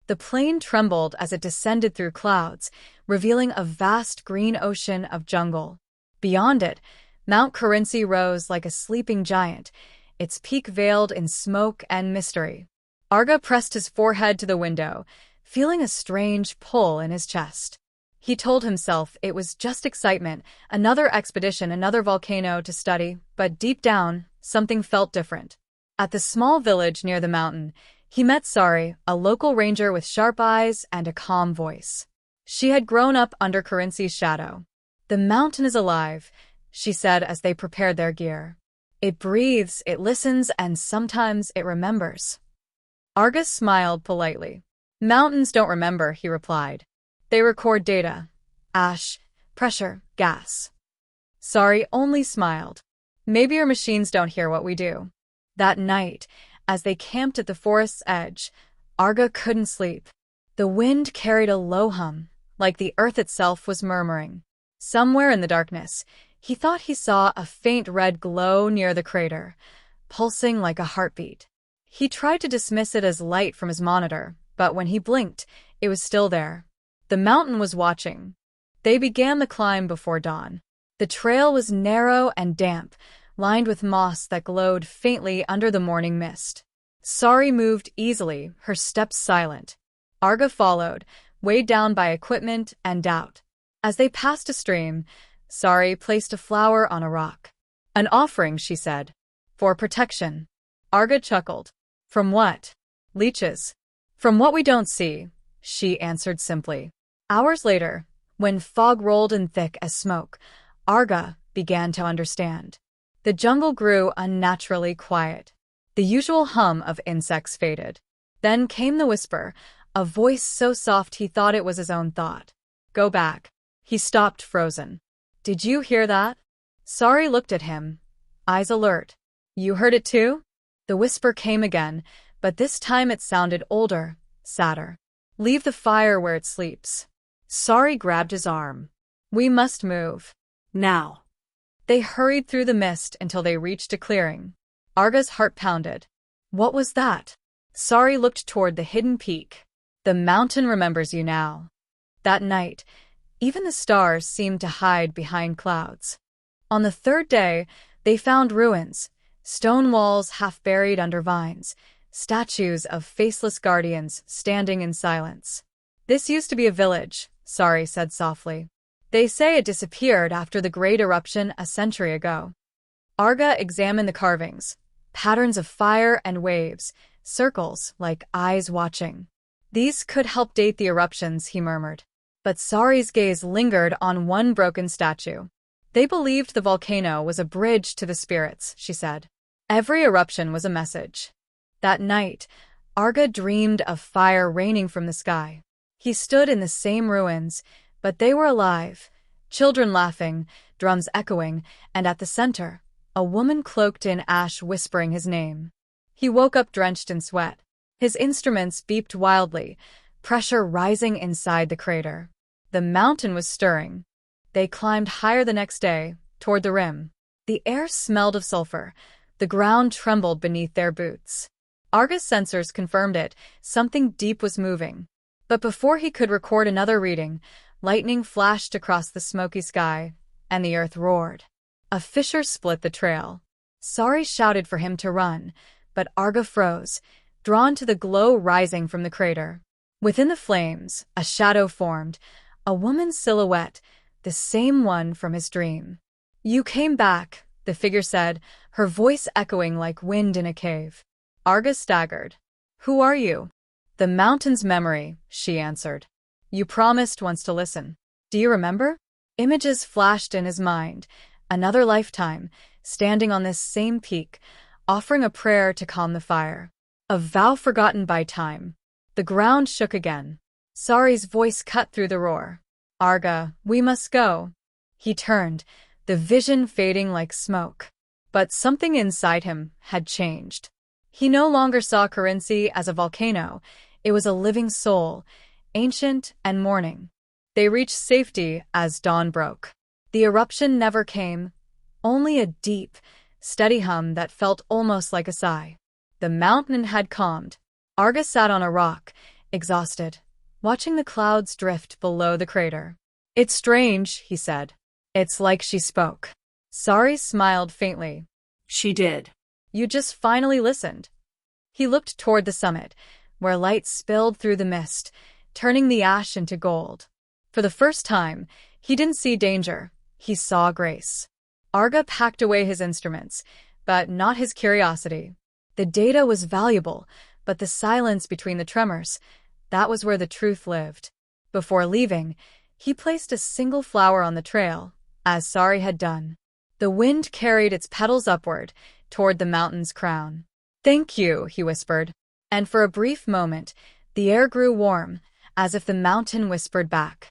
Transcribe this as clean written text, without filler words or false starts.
The plane trembled as it descended through clouds, revealing a vast green ocean of jungle. Beyond it, Mount Kerinci rose like a sleeping giant, its peak veiled in smoke and mystery. Arga pressed his forehead to the window, feeling a strange pull in his chest. He told himself it was just excitement, another expedition, another volcano to study, but deep down, something felt different. At the small village near the mountain, he met Sari, a local ranger with sharp eyes and a calm voice. She had grown up under Kerinci's shadow. "The mountain is alive," she said as they prepared their gear. "It breathes, it listens, and sometimes it remembers." Argus smiled politely. "Mountains don't remember," he replied. "They record data. Ash, pressure, gas." Sari only smiled. "Maybe your machines don't hear what we do." That night, as they camped at the forest's edge, Arga couldn't sleep. The wind carried a low hum, like the earth itself was murmuring. Somewhere in the darkness, he thought he saw a faint red glow near the crater, pulsing like a heartbeat. He tried to dismiss it as light from his monitor, but when he blinked, it was still there. The mountain was watching. They began the climb before dawn. The trail was narrow and damp, lined with moss that glowed faintly under the morning mist. Sari moved easily, her steps silent. Arga followed, weighed down by equipment and doubt. As they passed a stream, Sari placed a flower on a rock. "An offering," she said. "For protection." Arga chuckled. "From what?" "Leeches." "From what we don't see," she answered simply. Hours later, when fog rolled in thick as smoke, Arga began to understand. The jungle grew unnaturally quiet. The usual hum of insects faded. Then came the whisper, a voice so soft he thought it was his own thought. "Go back." He stopped, frozen. "Did you hear that?" Sari looked at him, eyes alert. "You heard it too?" The whisper came again, but this time it sounded older, sadder. "Leave the fire where it sleeps." Sari grabbed his arm. "We must move. Now." They hurried through the mist until they reached a clearing. Arga's heart pounded. What was that? Sari looked toward the hidden peak. "The mountain remembers you now." That night, even the stars seemed to hide behind clouds. On the third day, they found ruins, stone walls half buried under vines, statues of faceless guardians standing in silence. "This used to be a village," Sari said softly. "They say it disappeared after the great eruption a century ago." Arga examined the carvings, patterns of fire and waves, circles like eyes watching. "These could help date the eruptions," he murmured. But Sari's gaze lingered on one broken statue. "They believed the volcano was a bridge to the spirits," she said. "Every eruption was a message." That night, Arga dreamed of fire raining from the sky. He stood in the same ruins, but they were alive, children laughing, drums echoing, and at the center, a woman cloaked in ash whispering his name. He woke up drenched in sweat. His instruments beeped wildly, pressure rising inside the crater. The mountain was stirring. They climbed higher the next day, toward the rim. The air smelled of sulfur. The ground trembled beneath their boots. Arga's sensors confirmed it. Something deep was moving. But before he could record another reading, lightning flashed across the smoky sky, and the earth roared. A fissure split the trail. Sari shouted for him to run, but Arga froze, drawn to the glow rising from the crater. Within the flames, a shadow formed, a woman's silhouette, the same one from his dream. "You came back," the figure said, her voice echoing like wind in a cave. Arga staggered. "Who are you?" "The mountain's memory," she answered. "You promised once to listen. Do you remember?" Images flashed in his mind. Another lifetime, standing on this same peak, offering a prayer to calm the fire. A vow forgotten by time. The ground shook again. Sari's voice cut through the roar. "Arga, we must go." He turned, the vision fading like smoke. But something inside him had changed. He no longer saw Kerinci as a volcano. It was a living soul, ancient and mourning. They reached safety as dawn broke. The eruption never came, only a deep, steady hum that felt almost like a sigh. The mountain had calmed. Arga sat on a rock, exhausted, watching the clouds drift below the crater. "It's strange," he said. "It's like she spoke." Sari smiled faintly. "She did." "You just finally listened." He looked toward the summit, where light spilled through the mist, turning the ash into gold. For the first time, he didn't see danger. He saw grace. Arga packed away his instruments, but not his curiosity. The data was valuable, but the silence between the tremors, that was where the truth lived. Before leaving, he placed a single flower on the trail, as Sari had done. The wind carried its petals upward, toward the mountain's crown. "Thank you," he whispered. And for a brief moment, the air grew warm, as if the mountain whispered back,